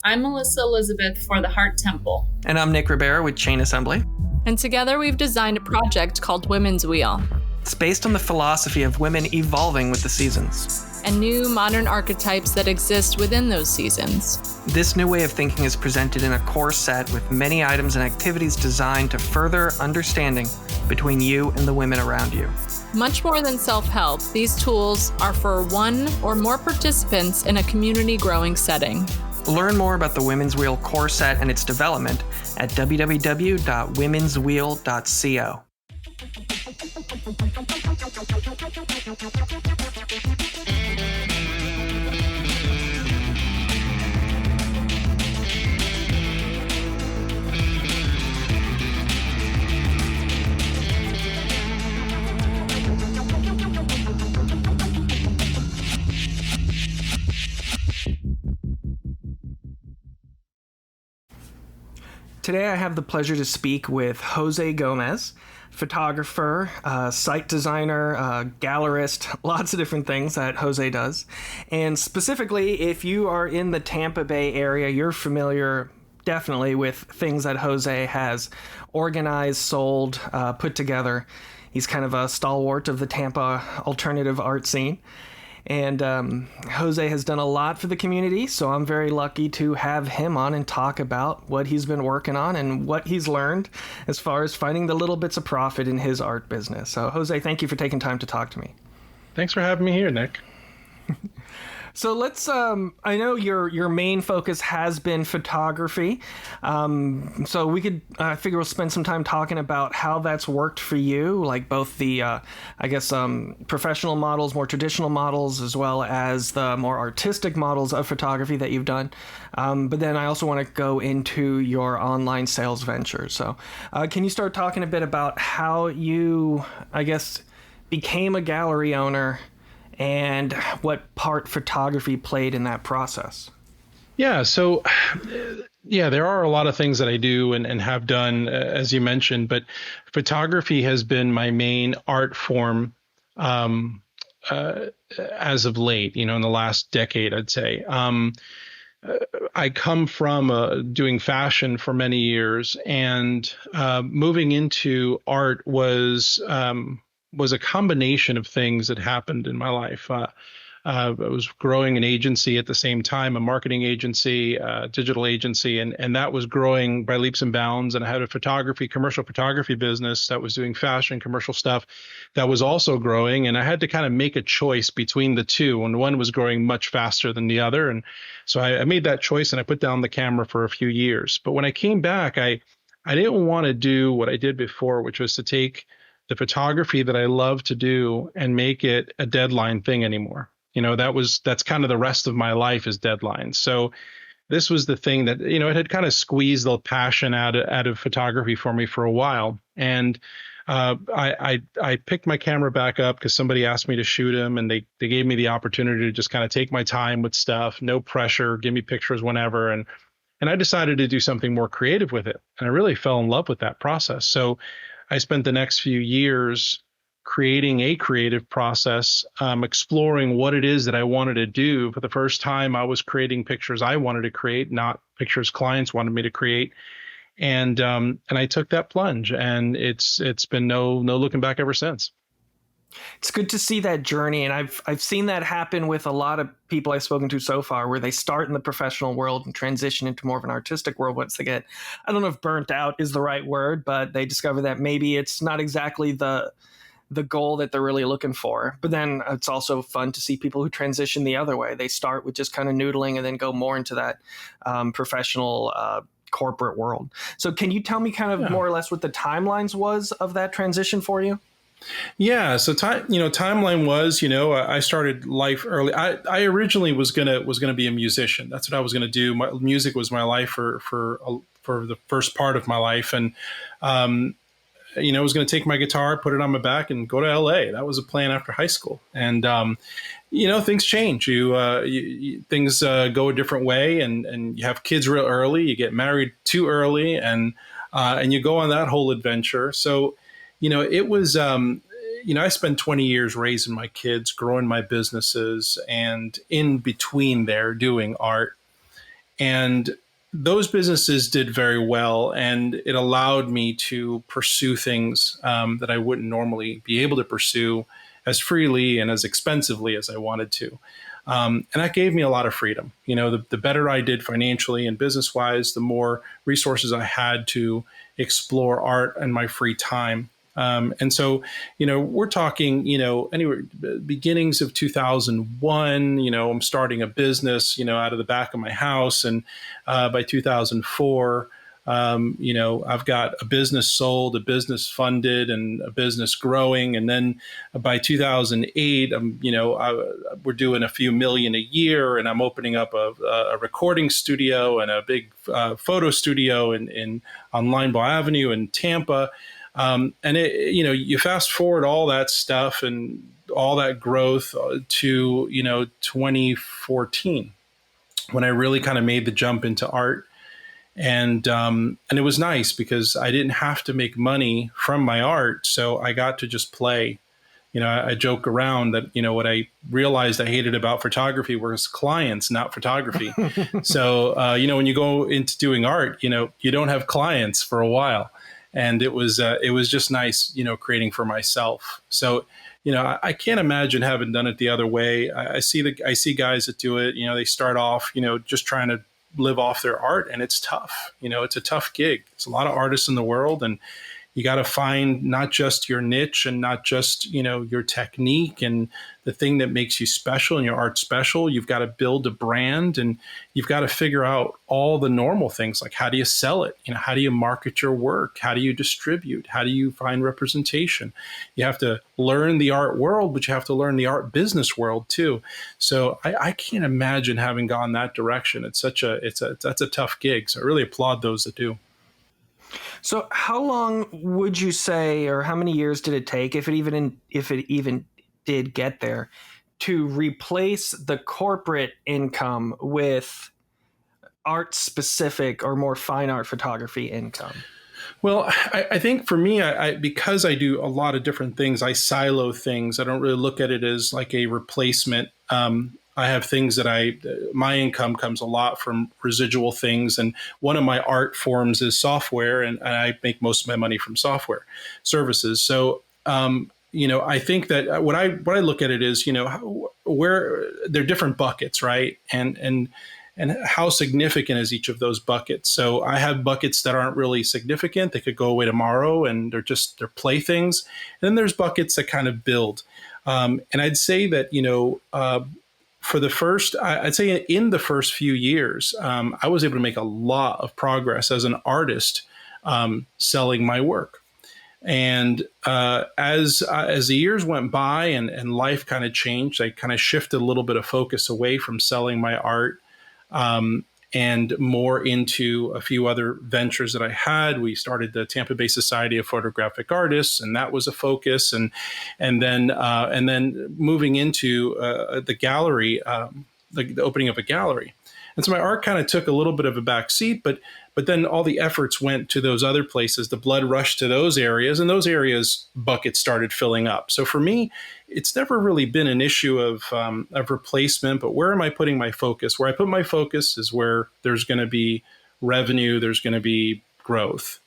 I'm Melissa Elizabeth for the Heart Temple. And I'm Nick Ribera with Chain Assembly. And together we've designed a project called Women's Wheel. It's based on the philosophy of women evolving with the seasons. And new modern archetypes that exist within those seasons. This new way of thinking is presented in a core set with many items and activities designed to further understanding between you and the women around you. Much more than self-help, these tools are for one or more participants in a community growing setting. Learn more about the Women's Wheel core set and its development at www.womenswheel.co. Today I have the pleasure to speak with Jose Gomez, photographer, site designer, gallerist, lots of different things that Jose does. And specifically, if you are in the Tampa Bay area, you're familiar definitely with things that Jose has organized, sold, put together. He's kind of a stalwart of the Tampa alternative art scene. And Jose has done a lot for the community, so I'm very lucky to have him on and talk about what he's been working on and what he's learned as far as finding the little bits of profit in his art business. So, Jose, thank you for taking time to talk to me. Thanks for having me here, Nick. So let's, I know your main focus has been photography. So we could, I figure we'll spend some time talking about how that's worked for you, like both the, professional models, more traditional models, as well as the more artistic models of photography that you've done. But then I also want to go into your online sales venture. So can you start talking a bit about how you, became a gallery owner and what part photography played in that process? Yeah, so there are a lot of things that I do and have done, as you mentioned, but photography has been my main art form as of late, in the last decade, I'd say. I come from doing fashion for many years, and moving into art was a combination of things that happened in my life. I was growing an agency at the same time, a marketing agency, digital agency, and that was growing by leaps and bounds. And I had a commercial photography business that was doing fashion, commercial stuff that was also growing. And I had to kind of make a choice between the two, and one was growing much faster than the other. And so I made that choice, and I put down the camera for a few years. But when I came back, I didn't want to do what I did before, which was to take the photography that I love to do and make it a deadline thing anymore. That's kind of the rest of my life is deadlines. So this was the thing that, it had kind of squeezed the passion out of photography for me for a while. And I picked my camera back up because somebody asked me to shoot him, and they gave me the opportunity to just kind of take my time with stuff, no pressure, give me pictures whenever. And I decided to do something more creative with it. And I really fell in love with that process. So I spent the next few years creating a creative process, exploring what it is that I wanted to do. For the first time, I was creating pictures I wanted to create, not pictures clients wanted me to create. And I took that plunge, and it's been no looking back ever since. It's good to see that journey, and I've seen that happen with a lot of people I've spoken to so far, where they start in the professional world and transition into more of an artistic world once they get, I don't know if burnt out is the right word, but they discover that maybe it's not exactly the goal that they're really looking for. But then it's also fun to see people who transition the other way. They start with just kind of noodling and then go more into that professional corporate world. So can you tell me kind of more or less what the timelines was of that transition for you? Yeah. So timeline was, I started life early. I originally was gonna be a musician. That's what I was gonna do. Music was my life for the first part of my life, and I was going to take my guitar, put it on my back, and go to LA. That was a plan after high school. And things change. Things go a different way, and you have kids real early. You get married too early, and you go on that whole adventure. So it was, I spent 20 years raising my kids, growing my businesses, and in between there doing art. And those businesses did very well, and it allowed me to pursue things that I wouldn't normally be able to pursue as freely and as expensively as I wanted to. And that gave me a lot of freedom. The better I did financially and business wise, the more resources I had to explore art in my free time. And so, we're talking, anywhere beginnings of 2001, I'm starting a business, out of the back of my house. And by 2004, I've got a business sold, a business funded, and a business growing. And then by 2008, we're doing a few million a year, and I'm opening up a recording studio and a big photo studio in on Linebaugh Avenue in Tampa. And you fast forward all that stuff and all that growth to 2014, when I really kind of made the jump into art. And it was nice because I didn't have to make money from my art, so I got to just play. I joke around that what I realized I hated about photography was clients, not photography. So when you go into doing art, you don't have clients for a while, and it was just nice, creating for myself. So I can't imagine having done it the other way. I see guys that do it. They start off just trying to live off their art, and it's tough. It's a tough gig. There's a lot of artists in the world, and you got to find not just your niche and not just your technique and the thing that makes you special and your art special. You've got to build a brand, and you've got to figure out all the normal things, like how do you sell it, how do you market your work, how do you distribute, how do you find representation. You have to learn the art world, but you have to learn the art business world too. So I can't imagine having gone that direction. That's a tough gig. So I really applaud those that do. So how long would you say, or how many years did it take, if it even did get there, to replace the corporate income with art specific or more fine art photography income? Well, I think for me, because I do a lot of different things, I silo things. I don't really look at it as like a replacement. I have things that my income comes a lot from residual things. And one of my art forms is software, and I make most of my money from software services. So, I think that what I look at it is, where they're different buckets, right? And how significant is each of those buckets? So I have buckets that aren't really significant. They could go away tomorrow, and they're playthings. And then there's buckets that kind of build. And I'd say that, for I'd say in the first few years, I was able to make a lot of progress as an artist selling my work. And as the years went by and life kind of changed, I kind of shifted a little bit of focus away from selling my art and more into a few other ventures that I had. We started the Tampa Bay Society of Photographic Artists, and that was a focus. And then moving into the gallery, the opening of a gallery. And so my art kind of took a little bit of a back seat, but then all the efforts went to those other places. The blood rushed to those areas, and those areas buckets started filling up. So for me, it's never really been an issue of replacement, but where am I putting my focus? Where I put my focus is where there's going to be revenue, there's going to be growth.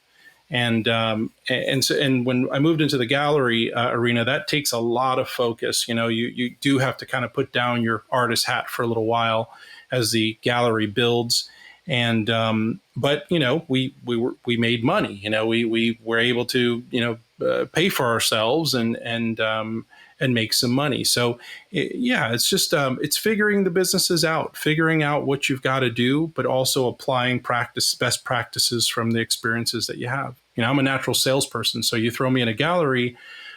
And when I moved into the gallery arena, that takes a lot of focus. You do have to kind of put down your artist hat for a little while as the gallery builds. And but we made money. We were able to pay for ourselves and make some money. So it's just it's figuring the businesses out, figuring out what you've got to do, but also applying best practices from the experiences that you have. I'm a natural salesperson, so you throw me in a gallery,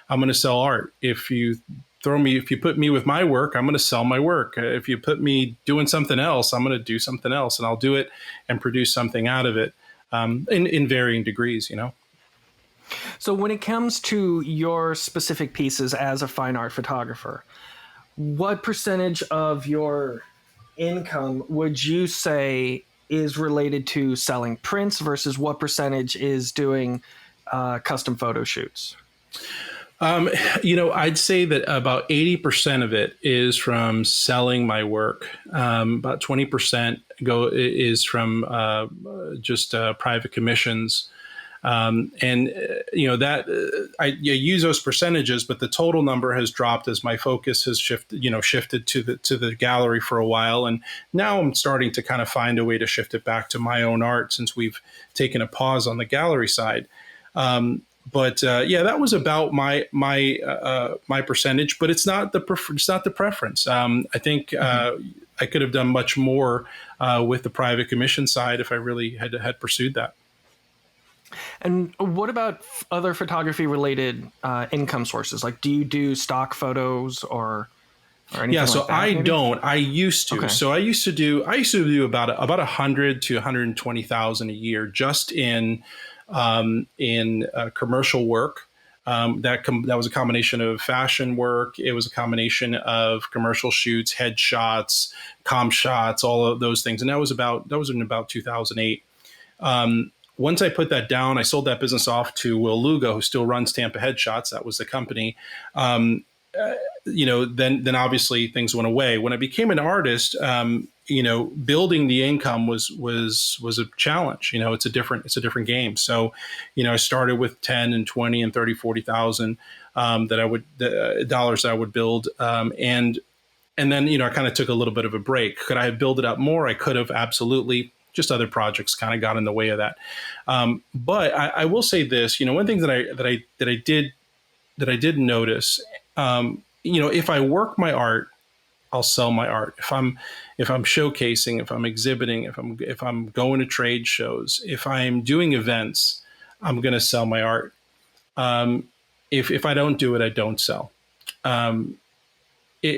I'm going to sell art. If you put me with my work, I'm going to sell my work. If you put me doing something else, I'm going to do something else, and I'll do it and produce something out of it in varying degrees, So when it comes to your specific pieces as a fine art photographer, what percentage of your income would you say is related to selling prints versus what percentage is doing custom photo shoots? Um, I'd say that about 80% of it is from selling my work. About 20% is from just private commissions. I use those percentages, but the total number has dropped as my focus has shifted to the gallery for a while, and now I'm starting to kind of find a way to shift it back to my own art since we've taken a pause on the gallery side. That was about my percentage, but it's not the preference. I think I could have done much more with the private commission side if I really had pursued that. And what about other photography related income sources? Like, do you do stock photos or anything? Yeah, so like that, I maybe? don't. I used to. Okay. So I used to do about 100 to 120,000 a year just in commercial work. That was a combination of fashion work. It was a combination of commercial shoots, headshots, com shots, all of those things. And that was in about 2008. Once I put that down, I sold that business off to Will Lugo, who still runs Tampa Headshots. That was the company. Then obviously things went away. When I became an artist, building the income was a challenge. It's a different game. So, I started with 10 and 20 and 30, 40,000 dollars that I would build. And then, I kind of took a little bit of a break. Could I have built it up more? I could have, absolutely. Just other projects kind of got in the way of that. But I will say this, one thing that I did notice, if I work my art, I'll sell my art. If I'm showcasing, if I'm exhibiting, if I'm going to trade shows, if I'm doing events, I'm going to sell my art. If I don't do it, I don't sell.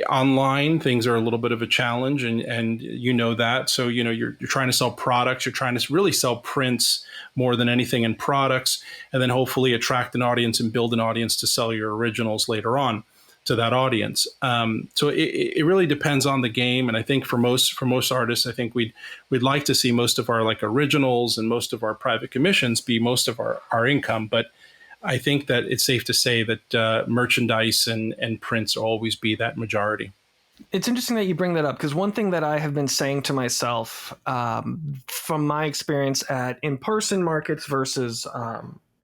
Online, things are a little bit of a challenge, and that. So you're trying to sell products. You're trying to really sell prints more than anything in products, and then hopefully attract an audience and build an audience to sell your originals later on to that audience. So it really depends on the game. And I think for most artists, I think we'd like to see most of our originals and most of our private commissions be most of our income, but I think that it's safe to say that merchandise and prints will always be that majority. It's interesting that you bring that up, because one thing that I have been saying to myself from my experience at in-person markets versus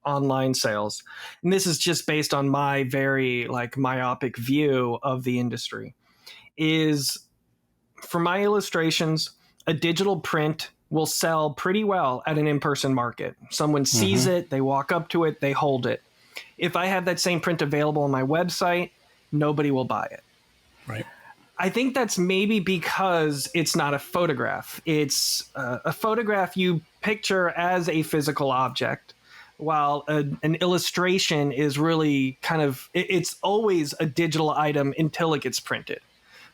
online sales, and this is just based on my very myopic view of the industry, is for my illustrations, a digital print will sell pretty well at an in-person market. Someone sees it, they walk up to it, they hold it. If I have that same print available on my website, nobody will buy it. Right. I think that's maybe because it's not a photograph. It's a photograph you picture as a physical object, while an illustration is really it's always a digital item until it gets printed.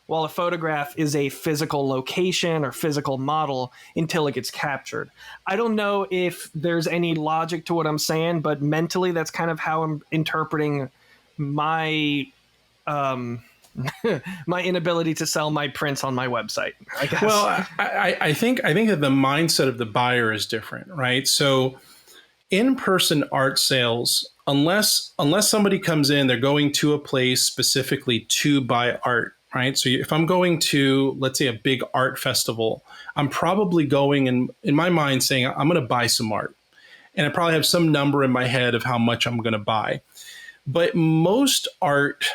While a photograph is a physical location or physical model until it gets captured. I don't know if there's any logic to what I'm saying, but mentally that's kind of how I'm interpreting my my inability to sell my prints on my website, I guess. Well, I think that the mindset of the buyer is different, right? So in-person art sales, unless somebody comes in, they're going to a place specifically to buy art. Right. So if I'm going to, let's say, a big art festival, I'm probably going in my mind saying I'm going to buy some art. And I probably have some number in my head of how much I'm going to buy. But most art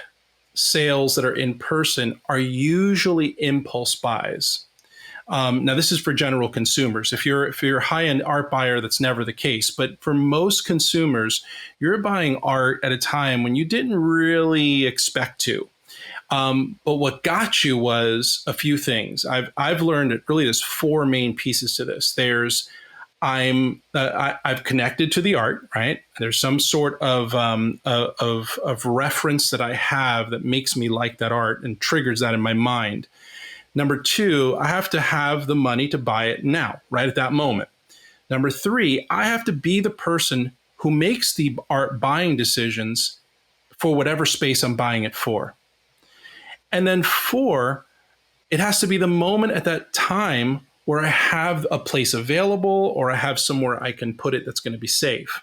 sales that are in person are usually impulse buys. Now, this is for general consumers. If you're a high-end art buyer, that's never the case. But for most consumers, you're buying art at a time when you didn't really expect to. But what got you was a few things. I've learned that really there's four main pieces to this. I've connected to the art, right? There's some sort of reference that I have that makes me like that art and triggers that in my mind. Number two, I have to have the money to buy it now, right at that moment. Number three, I have to be the person who makes the art buying decisions for whatever space I'm buying it for. And then four, it has to be the moment at that time where I have a place available or I have somewhere I can put it that's going to be safe.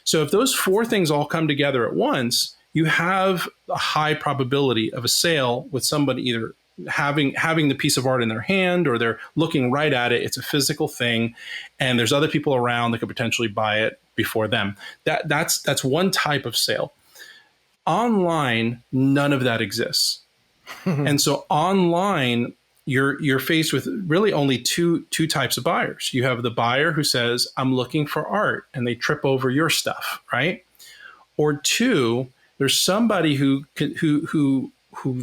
So if those four things all come together at once, you have a high probability of a sale with somebody either having the piece of art in their hand, or they're looking right at it. It's a physical thing, and there's other people around that could potentially buy it before them. That's one type of sale. Online, none of that exists. And so online, you're faced with really only two types of buyers. You have the buyer who says, I'm looking for art, and they trip over your stuff, right? Or two, there's somebody who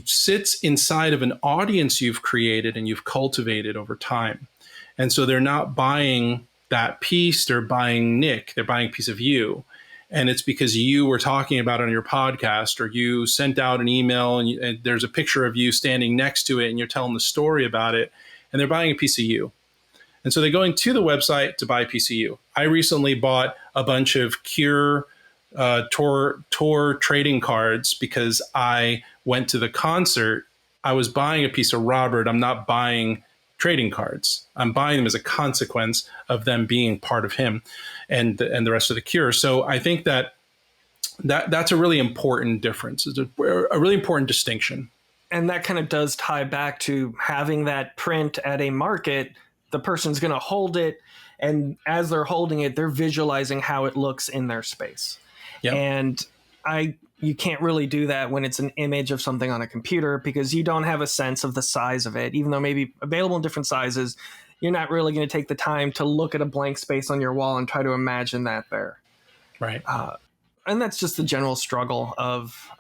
sits inside of an audience you've created and you've cultivated over time. And so they're not buying that piece, they're buying Nick, they're buying a piece of you. And it's because you were talking about it on your podcast, or you sent out an email and there's a picture of you standing next to it and you're telling the story about it, and they're buying a piece of you. And so they're going to the website to buy a piece of you. I recently bought a bunch of Cure tour trading cards because I went to the concert. I was buying a piece of Robert. I'm not buying trading cards. I'm buying them as a consequence of them being part of him and the rest of the Cure. So I think that's a really important difference. It's a really important distinction. And that kind of does tie back to having that print at a market. The person's going to hold it, and as they're holding it, they're visualizing how it looks in their space. Yep. And you can't really do that when it's an image of something on a computer, because you don't have a sense of the size of it. Even though maybe available in different sizes, you're not really going to take the time to look at a blank space on your wall and try to imagine that there. Right. And that's just the general struggle of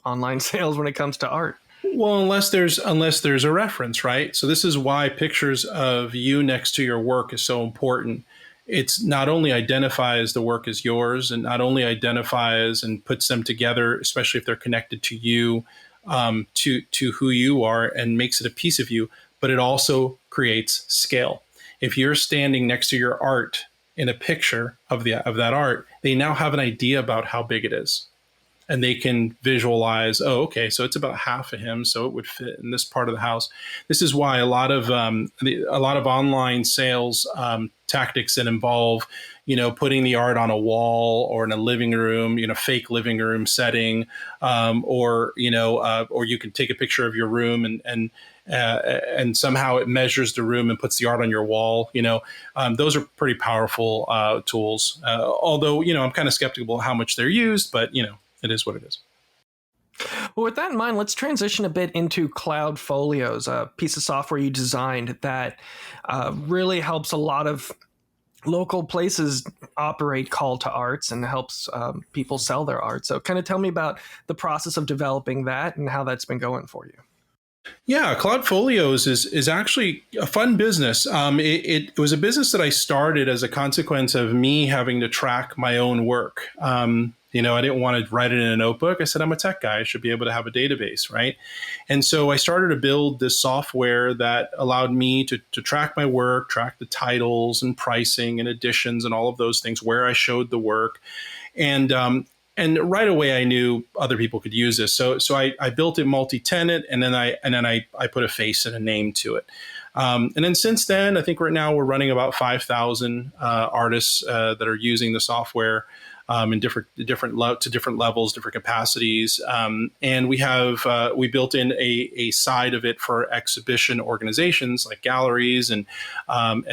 online sales when it comes to art. Well, unless there's a reference, right? So this is why pictures of you next to your work is so important. It's not only identifies the work as yours, and not only identifies and puts them together, especially if they're connected to you, to who you are, and makes it a piece of you, but it also creates scale. If you're standing next to your art in a picture of that art, they now have an idea about how big it is. And they can visualize, oh, okay, so it's about half of him, so it would fit in this part of the house. This is why a lot of online sales tactics that involve, putting the art on a wall or in a living room, fake living room setting, or you can take a picture of your room and somehow it measures the room and puts the art on your wall. Those are pretty powerful tools. Although I'm kind of skeptical how much they're used, but it is what it is. Well, with that in mind, let's transition a bit into Cloudfolios, a piece of software you designed that really helps a lot of local places operate call to arts and helps people sell their art. So kind of tell me about the process of developing that and how that's been going for you. Yeah, Cloudfolios is actually a fun business. It was a business that I started as a consequence of me having to track my own work. I didn't want to write it in a notebook. I said, I'm a tech guy. I should be able to have a database, right? And so I started to build this software that allowed me to track my work, track the titles and pricing and editions and all of those things, where I showed the work. And right away, I knew other people could use this. So I built it multi-tenant, and then I put a face and a name to it. And then since then, I think right now we're running about 5,000 artists that are using the software in different levels, different capacities. And we built in a side of it for exhibition organizations like galleries and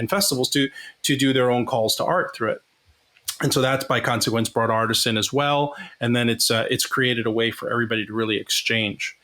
festivals to do their own calls to art through it. And so that's by consequence brought artists in as well. And then it's created a way for everybody to really exchange.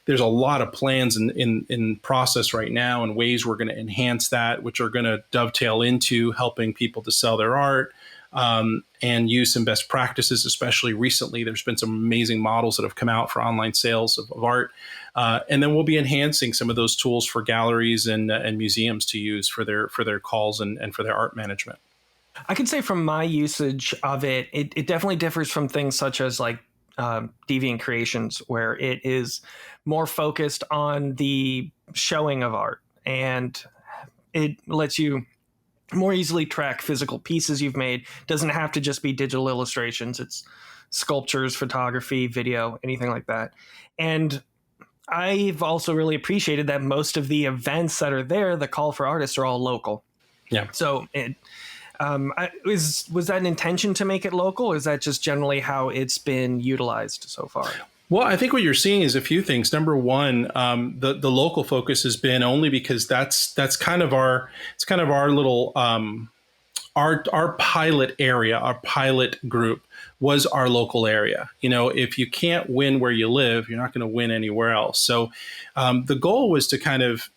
There's a lot of plans in process right now and ways we're going to enhance that, which are going to dovetail into helping people to sell their art and use some best practices. Especially recently, there's been some amazing models that have come out for online sales of art. And then we'll be enhancing some of those tools for galleries and museums to use for their calls and for their art management. I can say from my usage of it, it definitely differs from things such as like Deviant Creations, where it is more focused on the showing of art, and it lets you more easily track physical pieces you've made. Doesn't have to just be digital illustrations. It's sculptures, photography, video, anything like that. And I've also really appreciated that most of the events that are there, the call for artists, are all local. Yeah. So Was that an intention to make it local, or is that just generally how it's been utilized so far? Well, I think what you're seeing is a few things. Number one, the local focus has been only because that's kind of our little our pilot area, our pilot group was our local area. If you can't win where you live, you're not going to win anywhere else. So the goal was to kind of,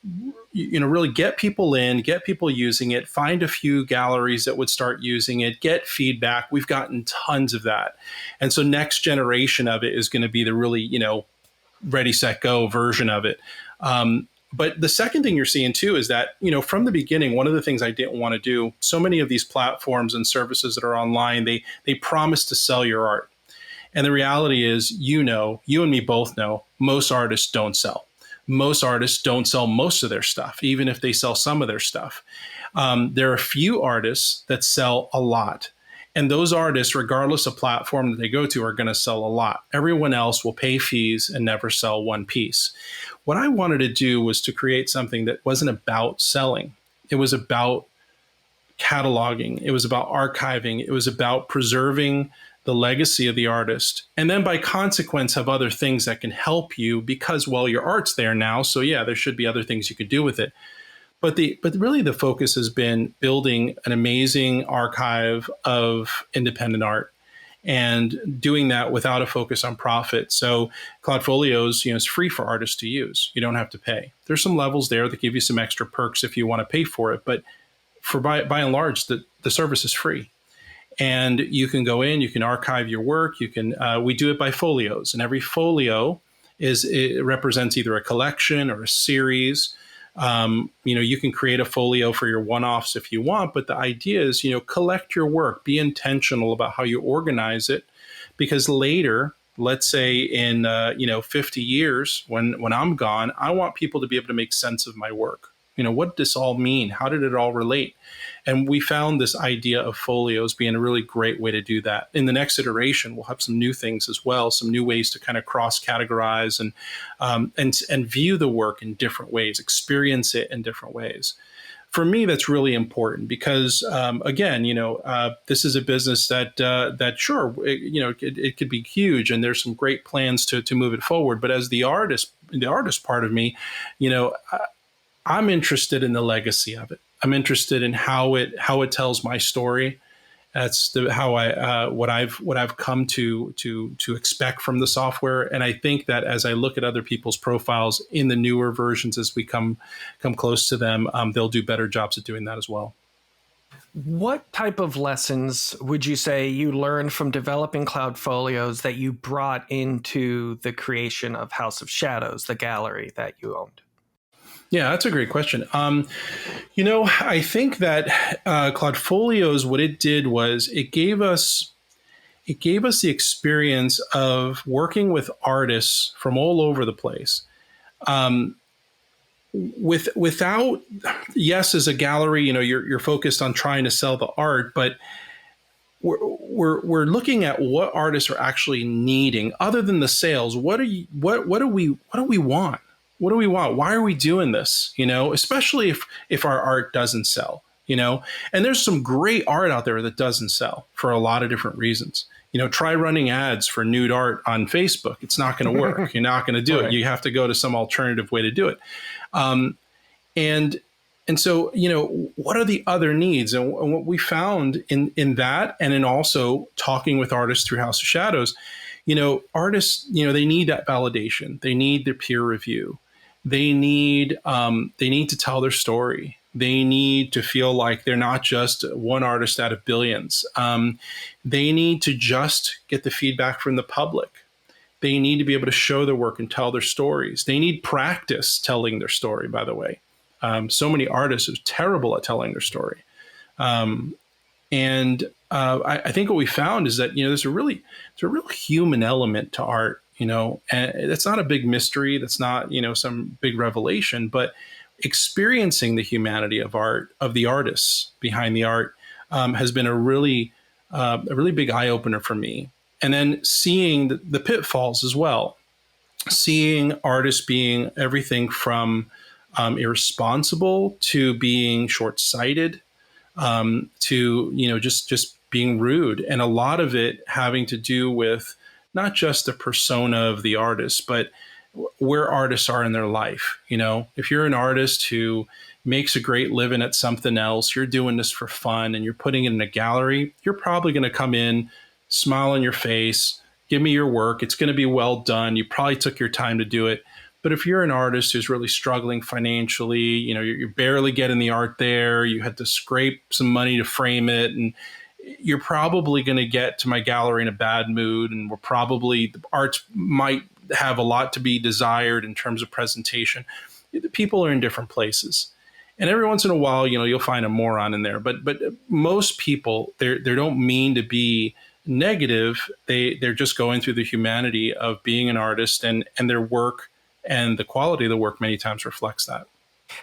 really get people in, get people using it, find a few galleries that would start using it, get feedback. We've gotten tons of that. And so next generation of it is going to be the really, ready, set, go version of it. But the second thing you're seeing too is that, from the beginning, one of the things I didn't want to do, so many of these platforms and services that are online, they promise to sell your art. And the reality is, you and me both know, most artists don't sell. Most artists don't sell most of their stuff, even if they sell some of their stuff. There are a few artists that sell a lot. And those artists, regardless of platform that they go to, are going to sell a lot. Everyone else will pay fees and never sell one piece. What I wanted to do was to create something that wasn't about selling. It was about cataloging. It was about archiving. It was about preserving the legacy of the artist. And then by consequence have other things that can help you because, your art's there now. So yeah, there should be other things you could do with it. But really the focus has been building an amazing archive of independent art and doing that without a focus on profit. So Cloudfolios, is free for artists to use. You don't have to pay. There's some levels there that give you some extra perks if you want to pay for it. But by and large, the service is free. And you can go in, you can archive your work. You can, we do it by folios, and every folio it represents either a collection or a series. You can create a folio for your one-offs if you want, but the idea is, collect your work, be intentional about how you organize it, because later, let's say in, 50 years when I'm gone, I want people to be able to make sense of my work. What does this all mean? How did it all relate? And we found this idea of folios being a really great way to do that. In the next iteration, we'll have some new things as well, some new ways to kind of cross-categorize and view the work in different ways, experience it in different ways. For me, that's really important because, again, this is a business that sure, it could be huge, and there's some great plans to move it forward. But as the artist part of me, I'm interested in the legacy of it. I'm interested in how it tells my story. That's what I've come to expect from the software. And I think that as I look at other people's profiles in the newer versions, as we come close to them, they'll do better jobs at doing that as well. What type of lessons would you say you learned from developing Cloudfolios that you brought into the creation of House of Shadows, the gallery that you owned? Yeah, that's a great question. I think that Cloudfolios, what it did was it gave us the experience of working with artists from all over the place. Without, yes, as a gallery, you're focused on trying to sell the art, but we're looking at what artists are actually needing other than the sales. What do we want? What do we want? Why are we doing this? Especially if our art doesn't sell, and there's some great art out there that doesn't sell for a lot of different reasons. Try running ads for nude art on Facebook. It's not going to work. You're not going to do it. You have to go to some alternative way to do it. And so, what are the other needs? And what we found in that, and in also talking with artists through House of Shadows, artists, they need that validation. They need their peer review. They need to tell their story. They need to feel like they're not just one artist out of billions. They need to just get the feedback from the public. They need to be able to show their work and tell their stories. They need practice telling their story, by the way. So many artists are terrible at telling their story. I think what we found is that, there's a real human element to art, and that's not a big mystery. That's not, some big revelation, but experiencing the humanity of art, of the artists behind the art, has been a really big eye opener for me. And then seeing the pitfalls as well, seeing artists being everything from irresponsible to being short-sighted, to, just being rude. And a lot of it having to do with not just the persona of the artist, but where artists are in their life. If you're an artist who makes a great living at something else, you're doing this for fun and you're putting it in a gallery, you're probably going to come in, smile on your face, give me your work. It's going to be well done. You probably took your time to do it. But if you're an artist who's really struggling financially, you're barely getting the art there, you had to scrape some money to frame it, and you're probably going to get to my gallery in a bad mood, and the art might have a lot to be desired in terms of presentation. The people are in different places. And every once in a while, you'll find a moron in there. But most people, they don't mean to be negative. They're just going through the humanity of being an artist, and their work and the quality of the work many times reflects that.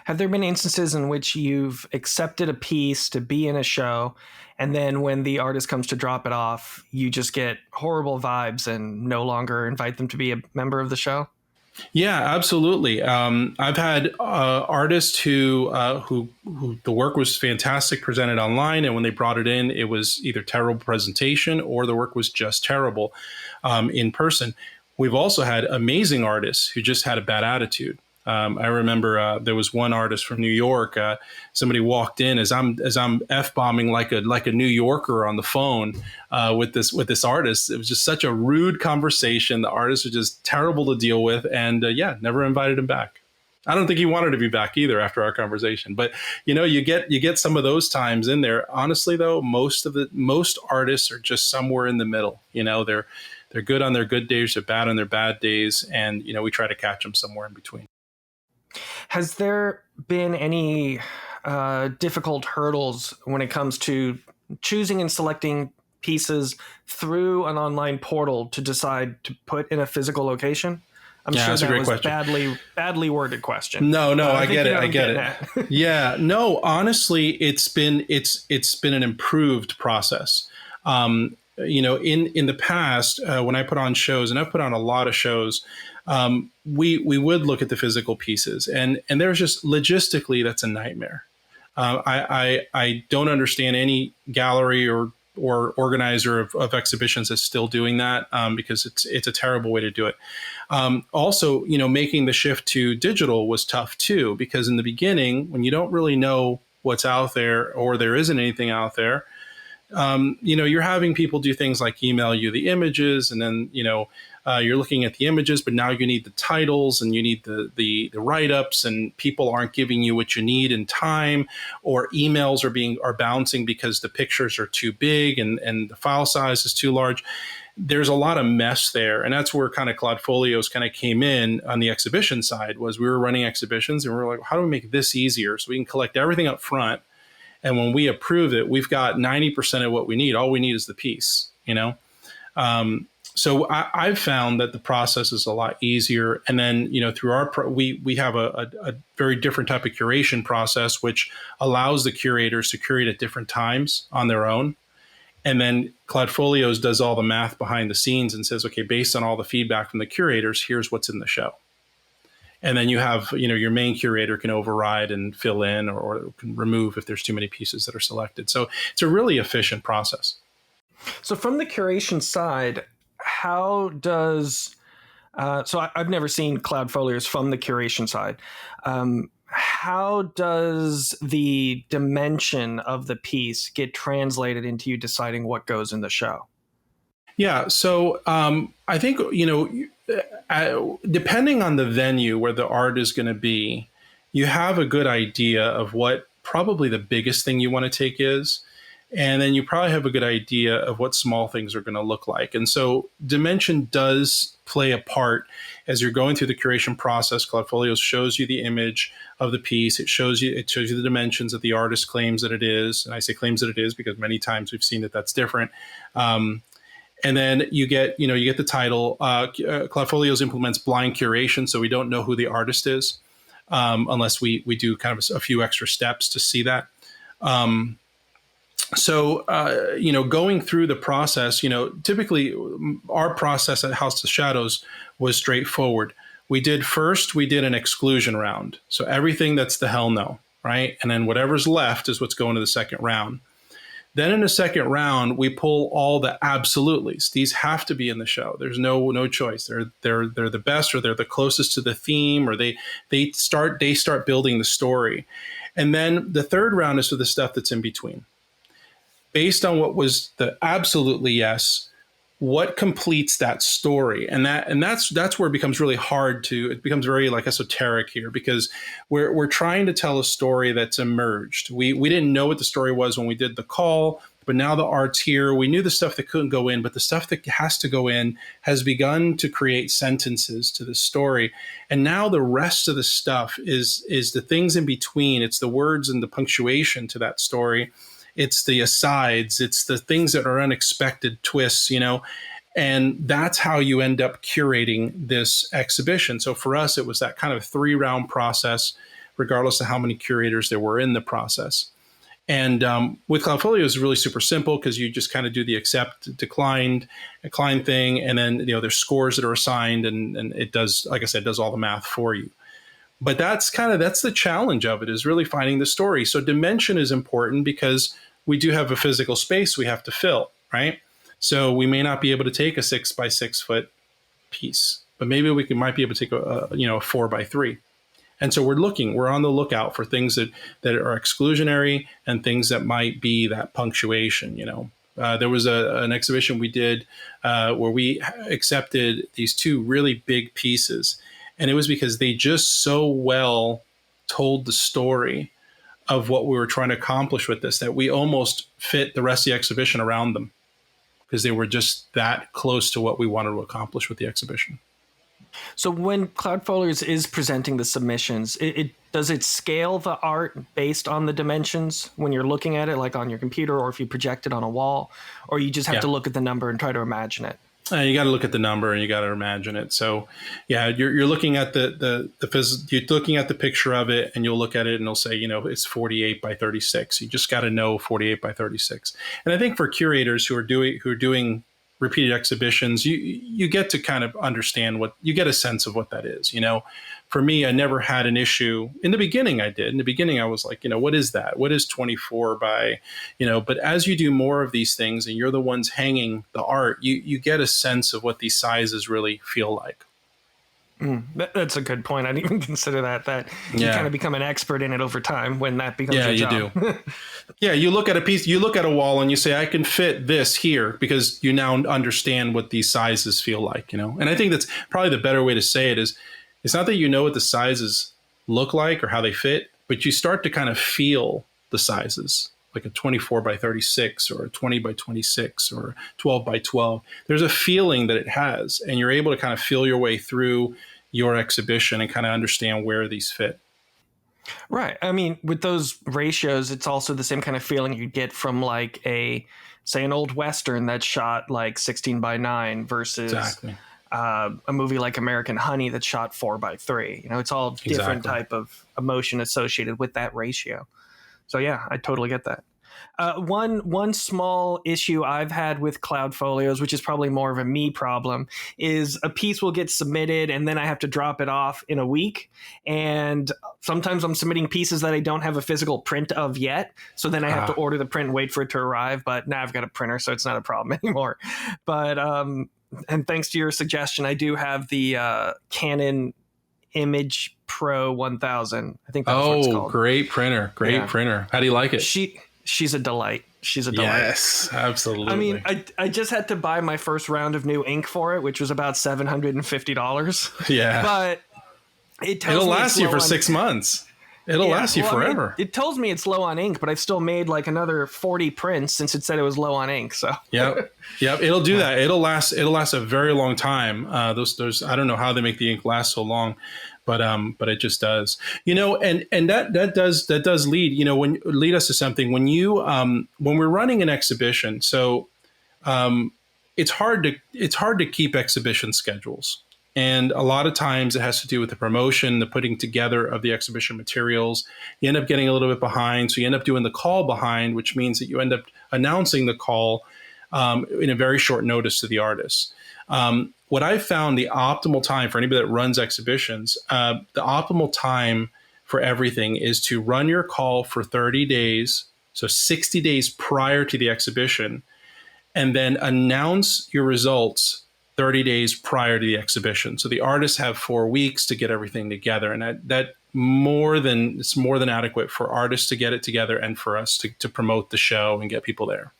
Have there been instances in which you've accepted a piece to be in a show, and then when the artist comes to drop it off, you just get horrible vibes and no longer invite them to be a member of the show? Yeah, absolutely. I've had artists who the work was fantastic presented online, and when they brought it in, it was either terrible presentation or the work was just terrible in person. We've also had amazing artists who just had a bad attitude. I remember there was one artist from New York. Somebody walked in as I'm f-bombing like a New Yorker on the phone with this artist. It was just such a rude conversation. The artists were just terrible to deal with, and never invited him back. I don't think he wanted to be back either after our conversation. But you get some of those times in there. Honestly, though, most artists are just somewhere in the middle. They're good on their good days, they're bad on their bad days, and we try to catch them somewhere in between. Has there been any difficult hurdles when it comes to choosing and selecting pieces through an online portal to decide to put in a physical location? I'm sure that's a great was question. badly worded question. No, I get it. I get it. Yeah, no, honestly, it's been an improved process. In the past, when I put on shows, and I've put on a lot of shows, we would look at the physical pieces, and there's just logistically, that's a nightmare. I don't understand any gallery or organizer of exhibitions that's still doing that, because it's a terrible way to do it. Also, making the shift to digital was tough too, because in the beginning, when you don't really know what's out there or there isn't anything out there, you're having people do things like email you the images, and then, you're looking at the images, but now you need the titles and you need the write-ups, and people aren't giving you what you need in time, or emails are bouncing because the pictures are too big and the file size is too large. There's a lot of mess there. And that's where kind of Cloudfolios kind of came in on the exhibition side. Was we were running exhibitions and we were like, how do we make this easier so we can collect everything up front? And when we approve it, we've got 90% of what we need. All we need is the piece, So I've found that the process is a lot easier. And then, through we have a very different type of curation process, which allows the curators to curate at different times on their own. And then Cloudfolios does all the math behind the scenes and says, okay, based on all the feedback from the curators, here's what's in the show. And then you have, your main curator can override and fill in or can remove if there's too many pieces that are selected. So it's a really efficient process. So from the curation side, how does, I've never seen Cloudfolios from the curation side. How does the dimension of the piece get translated into you deciding what goes in the show? Yeah. So I think, depending on the venue where the art is going to be, you have a good idea of what probably the biggest thing you want to take is. And then you probably have a good idea of what small things are going to look like. And so dimension does play a part as you're going through the curation process. Cloudfolios shows you the image of the piece. It shows you the dimensions that the artist claims that it is. And I say claims that it is because many times we've seen that that's different. And then you get the title. Cloudfolios implements blind curation, so we don't know who the artist is unless we do kind of a few extra steps to see that. So, going through the process, typically our process at House of Shadows was straightforward. We did an exclusion round. So everything that's the hell no. right? And then whatever's left is what's going to the second round. Then in the second round, we pull all the absolutely's. These have to be in the show. There's no choice. They're the best, or they're the closest to the theme, or they start building the story. And then the third round is for the stuff that's in between. Based on what was the absolutely yes, what completes that story? And that's where it becomes really hard it becomes very like esoteric here, because we're trying to tell a story that's emerged. We didn't know what the story was when we did the call, but now the art's here. We knew the stuff that couldn't go in, but the stuff that has to go in has begun to create sentences to the story. And now the rest of the stuff is the things in between. It's the words and the punctuation to that story. It's the asides, it's the things that are unexpected twists, and that's how you end up curating this exhibition. So for us, it was that kind of 3-round process, regardless of how many curators there were in the process. And with Cloudfolio, it's really super simple, because you just kind of do the accept, decline thing, and then there's scores that are assigned, and it does, like I said, does all the math for you. But that's the challenge of it, is really finding the story. So dimension is important, because we do have a physical space we have to fill, right? So we may not be able to take a 6 by 6 foot piece, but maybe might be able to take a 4 by 3. And so we're on the lookout for things that are exclusionary, and things that might be that punctuation. There was an exhibition we did where we accepted these 2 really big pieces, and it was because they just so well told the story of what we were trying to accomplish with this, that we almost fit the rest of the exhibition around them, because they were just that close to what we wanted to accomplish with the exhibition. So when Cloudfolios is presenting the submissions, does it scale the art based on the dimensions when you're looking at it, like on your computer, or if you project it on a wall, or you just have to look at the number and try to imagine it? You got to look at the number, and you got to imagine it. So, yeah, you're looking at you're looking at the picture of it, and you'll look at it, and it'll say, it's 48 by 36. You just got to know 48 by 36. And I think for curators who are doing repeated exhibitions, you get to kind of understand you get a sense of what that is. For me, I never had an issue. In the beginning, I did. In the beginning, I was like, what is that? What is 24 by, but as you do more of these things, and you're the ones hanging the art, you get a sense of what these sizes really feel like. That's a good point. I didn't even consider that you kind of become an expert in it over time when that becomes your job. You do. Yeah, you look at a piece, you look at a wall, and you say, I can fit this here, because you now understand what these sizes feel like, And I think that's probably the better way to say it is, it's not that you know what the sizes look like or how they fit, but you start to kind of feel the sizes, like a 24 by 36 or a 20 by 26 or 12 by 12. There's a feeling that it has, and you're able to kind of feel your way through your exhibition and kind of understand where these fit. Right. I mean, with those ratios, it's also the same kind of feeling you get from like say an old Western that's shot like 16 by 9 versus exactly. A movie like American Honey that's shot 4 by 3. It's all different type of emotion associated with that ratio. So yeah, I totally get that. One small issue I've had with Cloudfolios, which is probably more of a me problem, is a piece will get submitted and then I have to drop it off in a week. And sometimes I'm submitting pieces that I don't have a physical print of yet. So then I have to order the print and wait for it to arrive. But now I've got a printer, so it's not a problem anymore. But and thanks to your suggestion, I do have the Canon Image Pro 1000. I think that's what it's called. Great printer. Great printer. How do you like it? She's a delight. She's a delight. Yes, absolutely. I mean, I just had to buy my first round of new ink for it, which was about $750. Yeah. But it'll last you for 6 months. It'll last you forever. It tells me it's low on ink, but I've still made like another 40 prints since it said it was low on ink. So Yep. It'll do that. It'll last a very long time. Those I don't know how they make the ink last so long, but it just does. And that does lead us to something when we're running an exhibition. So it's hard to keep exhibition schedules. And a lot of times it has to do with the promotion, the putting together of the exhibition materials. You end up getting a little bit behind. So you end up doing the call behind, which means that you end up announcing the call in a very short notice to the artists. What I found the optimal time for anybody that runs exhibitions, the optimal time for everything is to run your call for 30 days, so 60 days prior to the exhibition, and then announce your results 30 days prior to the exhibition. So the artists have 4 weeks to get everything together, and it's more than adequate for artists to get it together and for us to promote the show and get people there.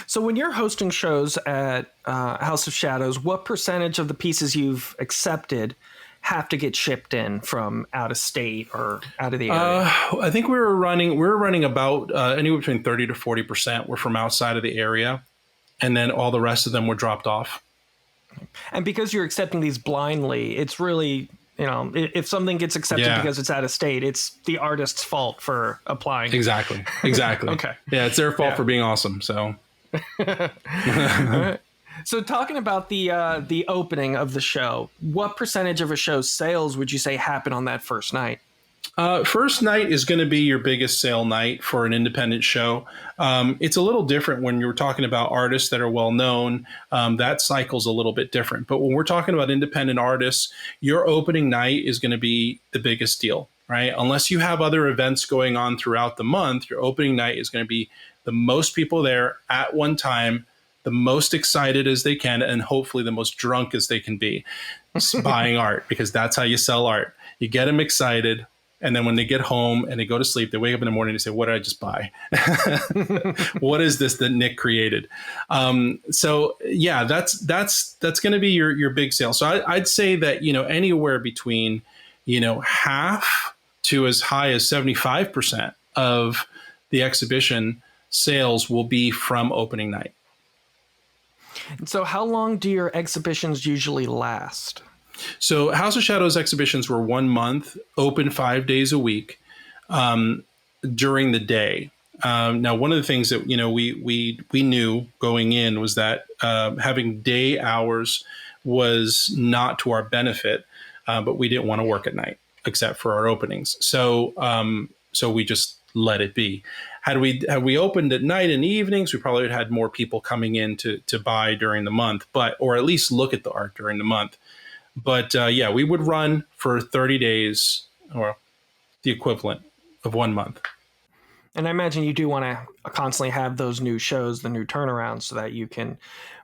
So when you're hosting shows at House of Shadows, what percentage of the pieces you've accepted have to get shipped in from out of state or out of the area? I think we were running about anywhere between 30 to 40% were from outside of the area, and then all the rest of them were dropped off. And because you're accepting these blindly, it's really, if something gets accepted because it's out of state, it's the artist's fault for applying. Exactly. Okay. Yeah, it's their fault for being awesome. So. All right. So talking about the opening of the show, what percentage of a show's sales would you say happen on that first night? First night is going to be your biggest sale night for an independent show. It's a little different when you're talking about artists that are well known. That cycle's a little bit different. But when we're talking about independent artists, your opening night is going to be the biggest deal, right? Unless you have other events going on throughout the month, your opening night is going to be the most people there at one time, the most excited as they can, and hopefully the most drunk as they can be buying art, because that's how you sell art. You get them excited. And then when they get home and they go to sleep, they wake up in the morning and say, what did I just buy? What is this that Nick created? So yeah, that's going to be your big sale. So I'd say that, anywhere between, half to as high as 75% of the exhibition sales will be from opening night. So how long do your exhibitions usually last? So House of Shadows exhibitions were 1 month, open 5 days a week during the day. Now, one of the things that we knew going in was that having day hours was not to our benefit, but we didn't want to work at night except for our openings. So we just let it be. Had we opened at night and evenings, we probably would have had more people coming in to buy during the month, or at least look at the art during the month. But we would run for 30 days, or the equivalent of 1 month. And I imagine you do want to constantly have those new shows, the new turnarounds, so that you can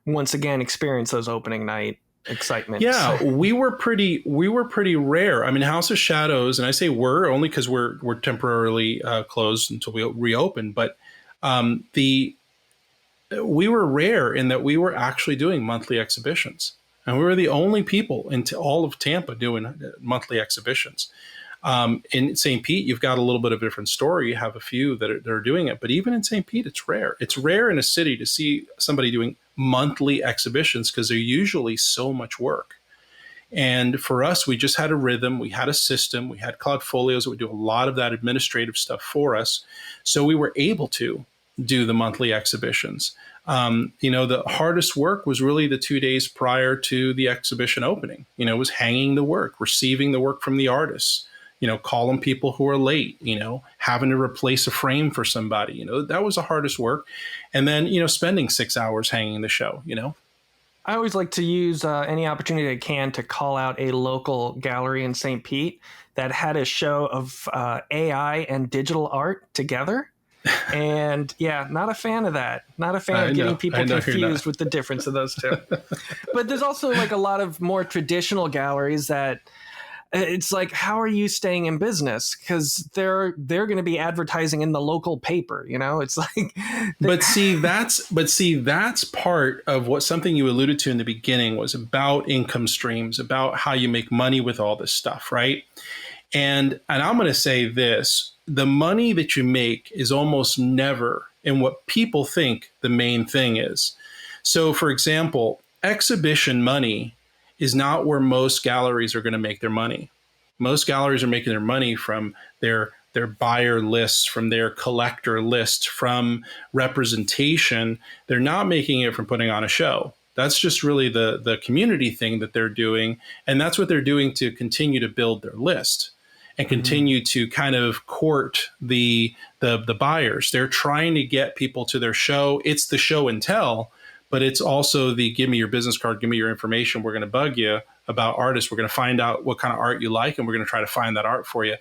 once again experience those opening night excitement. Yeah, we were pretty rare. I mean, House of Shadows, and I say we're only because we're temporarily closed until we reopen. But we were rare in that we were actually doing monthly exhibitions. And we were the only people in all of Tampa doing monthly exhibitions. In St. Pete, you've got a little bit of a different story. You have a few that are doing it. But even in St. Pete, it's rare. It's rare in a city to see somebody doing monthly exhibitions because they're usually so much work. And for us, we just had a rhythm. We had a system. We had Cloudfolios that would do a lot of that administrative stuff for us. So we were able to do the monthly exhibitions. The hardest work was really the 2 days prior to the exhibition opening. It was hanging the work, receiving the work from the artists, calling people who are late, having to replace a frame for somebody, that was the hardest work. And then, spending 6 hours hanging the show, I always like to use any opportunity I can to call out a local gallery in St. Pete that had a show of AI and digital art together. And yeah, not a fan of that. Not a fan of getting people confused with the difference of those two. But there's also like a lot of more traditional galleries that it's like, how are you staying in business? Because they're going to be advertising in the local paper. It's like. But see, that's part of what something you alluded to in the beginning was about income streams, about how you make money with all this stuff, right? And I'm going to say this. The money that you make is almost never in what people think the main thing is. So, for example, exhibition money is not where most galleries are going to make their money. Most galleries are making their money from their buyer lists, from their collector list, from representation. They're not making it from putting on a show. That's just really the community thing that they're doing. And that's what they're doing to continue to build their list and continue to kind of court the buyers. They're trying to get people to their show. It's the show and tell, but it's also the give me your business card, give me your information. We're going to bug you about artists. We're going to find out what kind of art you like, and we're going to try to find that art for you.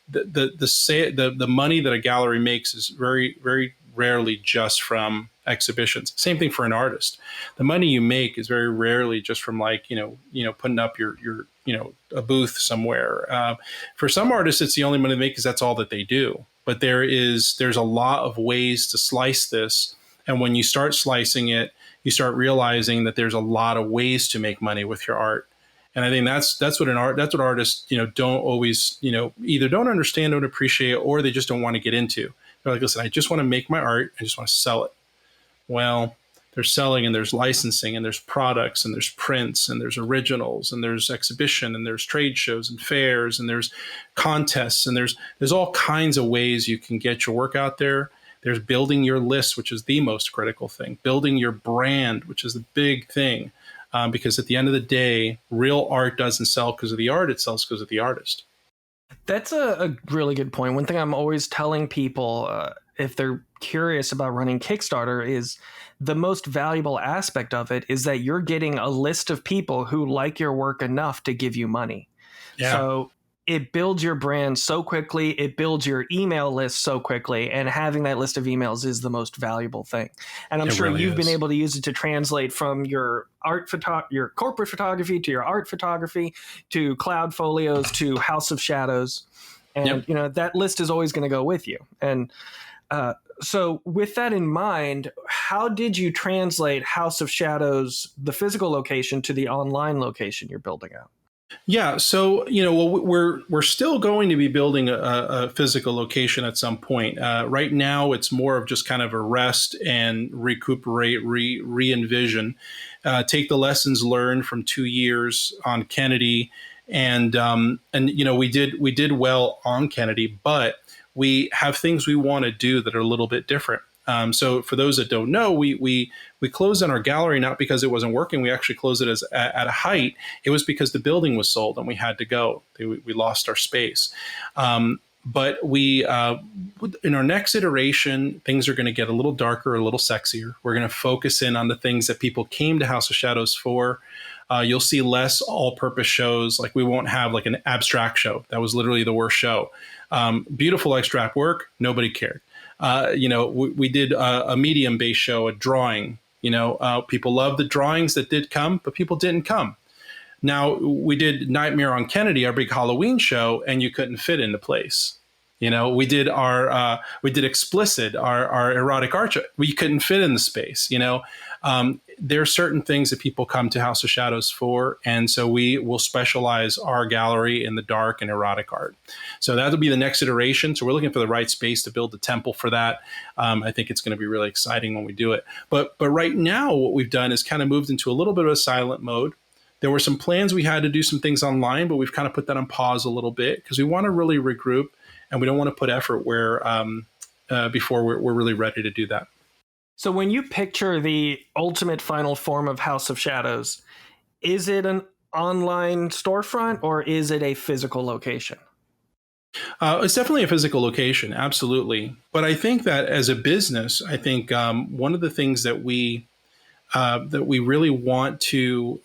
The money that a gallery makes is very, very rarely just from exhibitions. Same thing for an artist. The money you make is very rarely just from like, putting up your a booth somewhere. For some artists, it's the only money they make because that's all that they do. But there's a lot of ways to slice this. And when you start slicing it, you start realizing that there's a lot of ways to make money with your art. And I think that's what artists, don't always, either don't understand, don't appreciate, or they just don't want to get into. They're like, listen, I just want to make my art. I just want to sell it. Well, there's selling and there's licensing and there's products and there's prints and there's originals and there's exhibition and there's trade shows and fairs and there's contests and there's all kinds of ways you can get your work out there. There's building your list, which is the most critical thing. Building your brand, which is the big thing. Because at the end of the day, real art doesn't sell because of the art. It sells because of the artist. That's a really good point. One thing I'm always telling people, if they're curious about running Kickstarter, is the most valuable aspect of it is that you're getting a list of people who like your work enough to give you money. Yeah. So it builds your brand so quickly. It builds your email list so quickly. And having that list of emails is the most valuable thing. And I'm sure you've been able to use it to translate from your your corporate photography to your art photography to Cloudfolios to House of Shadows. And, that list is always going to go with you. And so with that in mind, how did you translate House of Shadows, the physical location, to the online location you're building out? Yeah, so we're still going to be building a physical location at some point. Right now, it's more of just kind of a rest and recuperate, re-envision, take the lessons learned from 2 years on Kennedy, and we did well on Kennedy, but we have things we want to do that are a little bit different. So for those that don't know, we closed down our gallery not because it wasn't working. We actually closed it at a height. It was because the building was sold and we had to go. We lost our space. But we in our next iteration, things are going to get a little darker, a little sexier. We're going to focus in on the things that people came to House of Shadows for. You'll see less all-purpose shows. Like we won't have like an abstract show. That was literally the worst show. Beautiful abstract work. Nobody cared. We did a medium-based show, a drawing. People loved the drawings that did come, but people didn't come. Now, we did Nightmare on Kennedy, our big Halloween show, and you couldn't fit in the place. We did Explicit, our erotic art show. We couldn't fit in the space. There are certain things that people come to House of Shadows for, and so we will specialize our gallery in the dark and erotic art. So that'll be the next iteration. So we're looking for the right space to build the temple for that. I think it's going to be really exciting when we do it. But right now, what we've done is kind of moved into a little bit of a silent mode. There were some plans we had to do some things online, but we've kind of put that on pause a little bit because we want to really regroup, and we don't want to put effort where before we're really ready to do that. So when you picture the ultimate final form of House of Shadows, is it an online storefront or is it a physical location? It's definitely a physical location, absolutely. But I think that as a business, I think one of the things that we really want to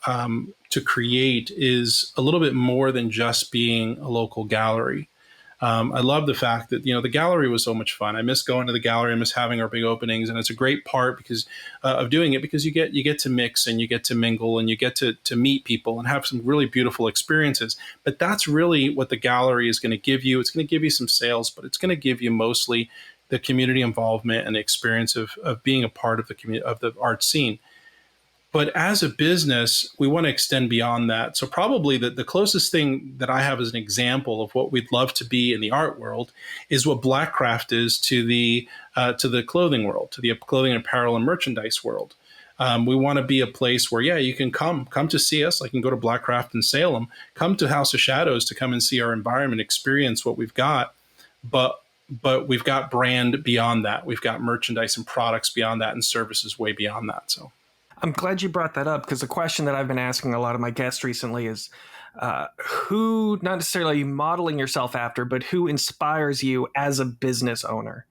create is a little bit more than just being a local gallery. I love the fact that, the gallery was so much fun. I miss going to the gallery. I miss having our big openings. And it's a great part because of doing it, because you get to mix and you get to mingle and you get to meet people and have some really beautiful experiences. But that's really what the gallery is going to give you. It's going to give you some sales, but it's going to give you mostly the community involvement and the experience of being a part of the art scene. But as a business, we want to extend beyond that. So probably the closest thing that I have as an example of what we'd love to be in the art world is what Blackcraft is to the clothing world, to the clothing, apparel, and merchandise world. We want to be a place where, you can come to see us. Like you can go to Blackcraft in Salem, come to House of Shadows to come and see our environment, experience what we've got. But we've got brand beyond that. We've got merchandise and products beyond that and services way beyond that. So I'm glad you brought that up because the question that I've been asking a lot of my guests recently is, who, not necessarily modeling yourself after, but who inspires you as a business owner?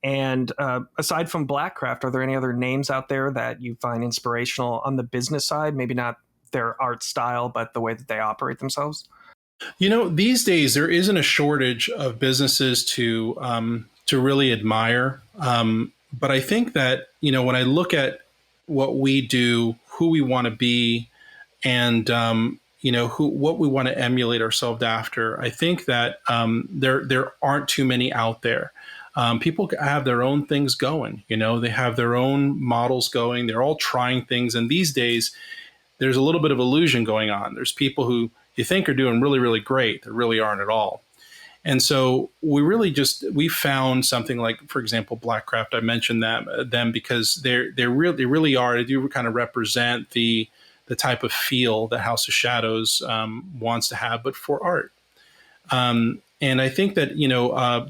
And aside from Blackcraft, are there any other names out there that you find inspirational on the business side? Maybe not their art style, but the way that they operate themselves? These days there isn't a shortage of businesses to really admire. But I think that, when I look at what we do, who we want to be, and what we want to emulate ourselves after, I think that there aren't too many out there. People have their own things going. They have their own models going. They're all trying things, and these days there's a little bit of illusion going on. There's people who you think are doing really, really great that really aren't at all. And so we found something like, for example, Blackcraft. I mentioned them because they really are. They do kind of represent the type of feel that House of Shadows wants to have, but for art. And I think that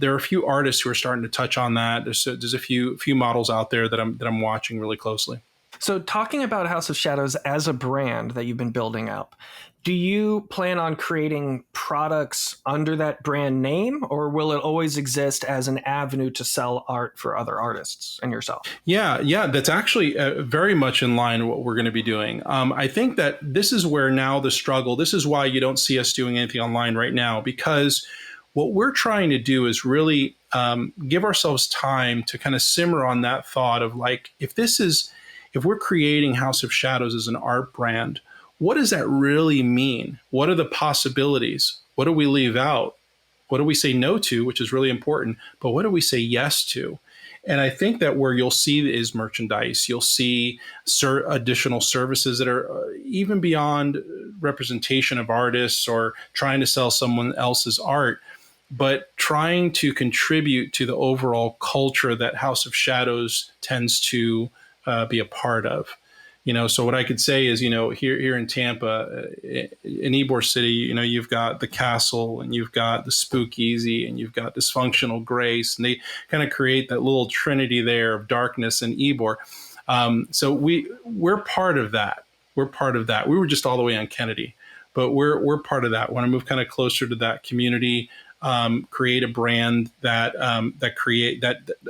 there are a few artists who are starting to touch on that. There's a few models out there that I'm watching really closely. So, talking about House of Shadows as a brand that you've been building up, do you plan on creating products under that brand name, or will it always exist as an avenue to sell art for other artists and yourself? Yeah, that's actually very much in line with what we're going to be doing. I think that this is where now the struggle, this is why you don't see us doing anything online right now, because what we're trying to do is really give ourselves time to kind of simmer on that thought of like, if we're creating House of Shadows as an art brand, what does that really mean? What are the possibilities? What do we leave out? What do we say no to, which is really important, but what do we say yes to? And I think that where you'll see is merchandise. You'll see additional services that are even beyond representation of artists or trying to sell someone else's art, but trying to contribute to the overall culture that House of Shadows tends to be a part of. So what I could say is, here in Tampa, in Ybor City, you've got the Castle and you've got the Spookeasy and you've got Dysfunctional Grace, and they kind of create that little trinity there of darkness in Ybor. So we're part of that. We're part of that. We were just all the way on Kennedy, but we're part of that. Want to move kind of closer to that community. Create a brand that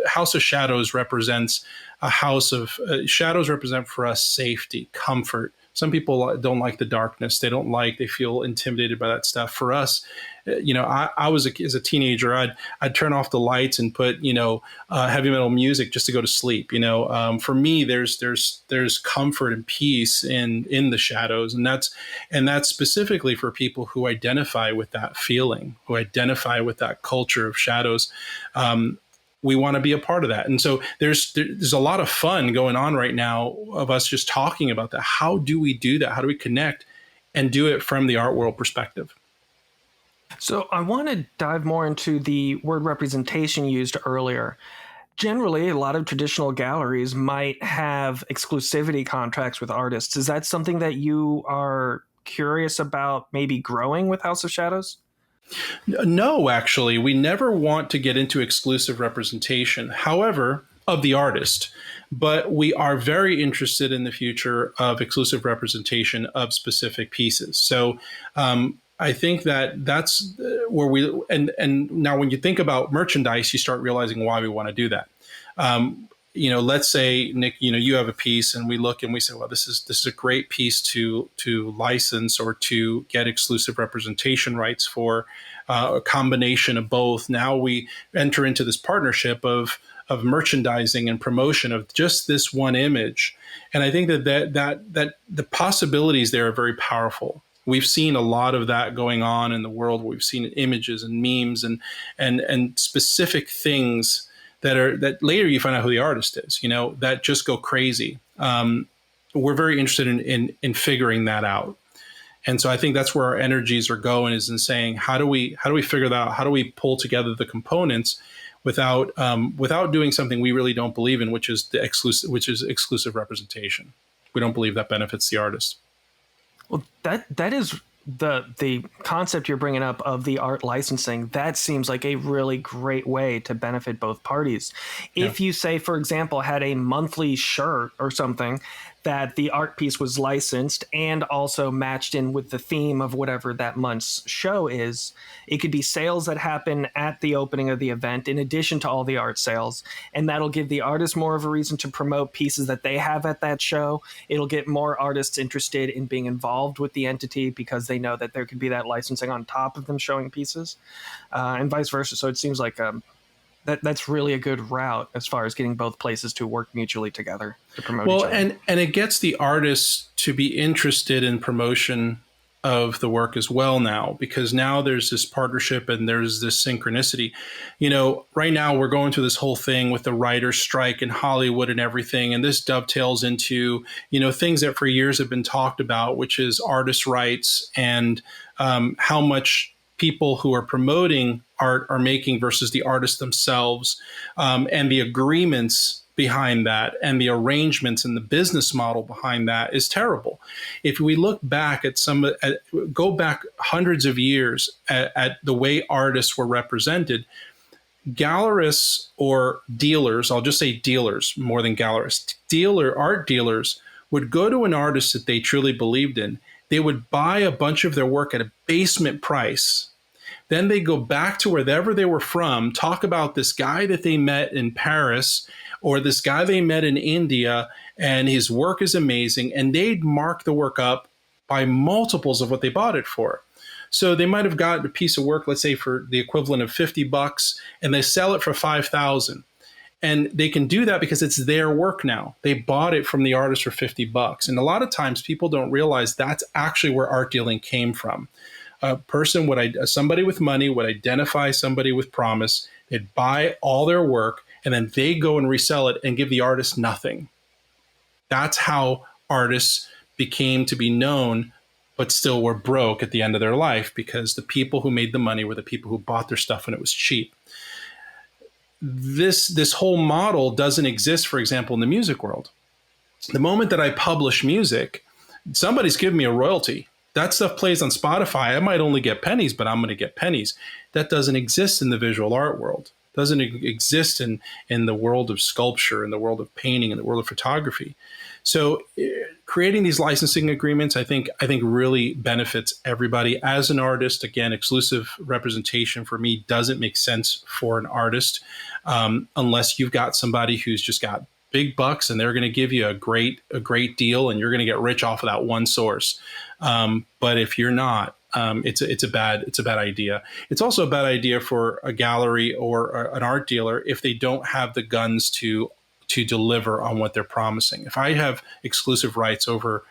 House of Shadows represents. A house of shadows represent for us safety, comfort. Some people don't like the darkness. They feel intimidated by that stuff. For us, I was as a teenager, I'd turn off the lights and put heavy metal music just to go to sleep. For me, there's comfort and peace in the shadows, and that's specifically for people who identify with that feeling, who identify with that culture of shadows. We want to be a part of that. And so there's a lot of fun going on right now of us just talking about that. How do we do that? How do we connect and do it from the art world perspective? So I want to dive more into the word representation used earlier. Generally, a lot of traditional galleries might have exclusivity contracts with artists. Is that something that you are curious about maybe growing with House of Shadows? No, actually, we never want to get into exclusive representation, however, of the artist. But we are very interested in the future of exclusive representation of specific pieces. So I think that's where and now when you think about merchandise, you start realizing why we want to do that. Let's say, Nick, you have a piece and we look and we say, well, this is a great piece to license or to get exclusive representation rights for, a combination of both. Now we enter into this partnership of merchandising and promotion of just this one image. And I think that the possibilities there are very powerful. We've seen a lot of that going on in the world. We've seen images and memes and specific things that later you find out who the artist is, that just go crazy. We're very interested in figuring that out. And so I think that's where our energies are going, is in saying, how do we figure that out? How do we pull together the components without doing something we really don't believe in, which is exclusive representation. We don't believe that benefits the artist. Well, that is the concept you're bringing up of the art licensing. That seems like a really great way to benefit both parties. If you say, for example, had a monthly shirt or something that the art piece was licensed and also matched in with the theme of whatever that month's show is. It could be sales that happen at the opening of the event in addition to all the art sales, and that'll give the artist more of a reason to promote pieces that they have at that show. It'll get more artists interested in being involved with the entity because they know that there could be that licensing on top of them showing pieces, and vice versa. So it seems like that's really a good route as far as getting both places to work mutually together to promote each other. And it gets the artists to be interested in promotion of the work as well now, because now there's this partnership and there's this synchronicity. Right now we're going through this whole thing with the writer's strike in Hollywood and everything, and this dovetails into, things that for years have been talked about, which is artist rights and how much people who are promoting art are making versus the artists themselves, and the agreements behind that and the arrangements and the business model behind that is terrible. If we look back at go back hundreds of years at the way artists were represented, gallerists or dealers, I'll just say dealers more than gallerists, art dealers would go to an artist that they truly believed in. They would buy a bunch of their work at a basement price. Then they go back to wherever they were from, talk about this guy that they met in Paris or this guy they met in India, and his work is amazing. And they'd mark the work up by multiples of what they bought it for. So they might have gotten a piece of work, let's say for the equivalent of $50, and they sell it for $5,000. And they can do that because it's their work now. They bought it from the artist for $50. And a lot of times people don't realize that's actually where art dealing came from. Somebody with money would identify somebody with promise. They'd buy all their work, and then they go and resell it and give the artist nothing. That's how artists became to be known, but still were broke at the end of their life, because the people who made the money were the people who bought their stuff when it was cheap. This whole model doesn't exist, for example, in the music world. The moment that I publish music, somebody's giving me a royalty. That stuff plays on Spotify. I might only get pennies, but I'm going to get pennies. That doesn't exist in the visual art world. Doesn't exist in the world of sculpture, in the world of painting, in the world of photography. So creating these licensing agreements, I think really benefits everybody. As an artist, again, exclusive representation for me doesn't make sense for an artist unless you've got somebody who's just got big bucks and they're going to give you a great deal and you're going to get rich off of that one source. But if you're not, it's a bad idea. It's also a bad idea for a gallery or an art dealer if they don't have the guns to deliver on what they're promising. If I have exclusive rights over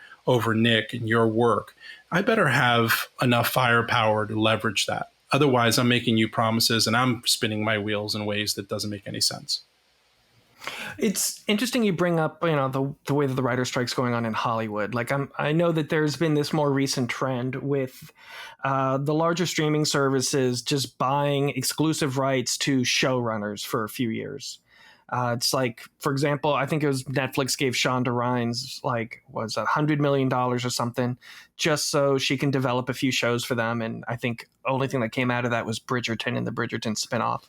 Nick and your work, I better have enough firepower to leverage that. Otherwise, I'm making you promises and I'm spinning my wheels in ways that doesn't make any sense. It's interesting you bring up, the way that the writer strike's going on in Hollywood. Like I know that there's been this more recent trend with the larger streaming services just buying exclusive rights to showrunners for a few years. It's like, for example, I think it was Netflix gave Shonda Rhimes was $100 million or something just so she can develop a few shows for them. And I think the only thing that came out of that was Bridgerton and the Bridgerton spinoff.